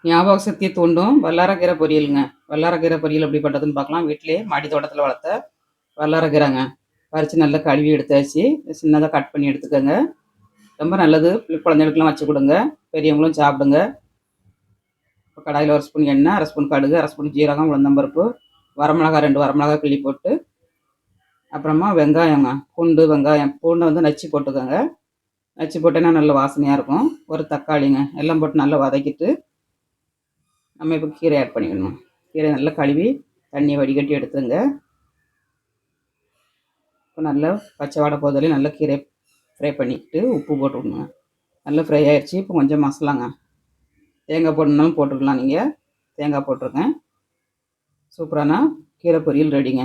ஞாபக சக்தியை தூண்டும் வல்லாரக்கீரை பொரியலுங்க. வல்லாரக்கீரை பொரியல் எப்படி பண்ணுறதுன்னு பார்க்கலாம். வீட்டிலேயே மாடி தோட்டத்தில் வளர்த்த வல்லாரக்கீரைங்க. பறித்து நல்லா கழுவி எடுத்தாச்சு. சின்னதாக கட் பண்ணி எடுத்துக்கோங்க. ரொம்ப நல்லது. குழந்தைகளுக்கெல்லாம் வச்சு கொடுங்க. பெரியவங்களும் சாப்பிடுங்க. இப்போ கடாயில் 1 ஸ்பூன் எண்ணெய், 1/2 ஸ்பூன் கடுகு, 1/2 ஸ்பூன் ஜீரகம், உளுந்தம்பருப்பு, வரமிளகா 2 வரமிளகா கிள்ளி போட்டு, அப்புறமா வெங்காயங்க. பூண்டை வந்து நச்சு போட்டுக்கோங்க. நச்சு போட்டேன்னா நல்ல வாசனையாக இருக்கும். ஒரு தக்காளிங்க. எல்லாம் போட்டு நல்லா வதக்கிட்டு நம்ம இப்போ கீரை ஆட் பண்ணிக்கணும். கீரை நல்லா கழுவி தண்ணியை வடிகட்டி எடுத்துங்க. இப்போ நல்லா பச்சை வாடை போதாலே நல்லா கீரை ஃப்ரை பண்ணிக்கிட்டு உப்பு போட்டுக்கணுங்க. நல்லா ஃப்ரை ஆயிடுச்சு. இப்போ கொஞ்சம் மசாலாங்க. தேங்காய் போடணுன்னாலும் போட்டுக்கலாம். நீங்கள் தேங்காய் போட்டிருக்கேன். சூப்பரான கீரை பொரியல் ரெடிங்க.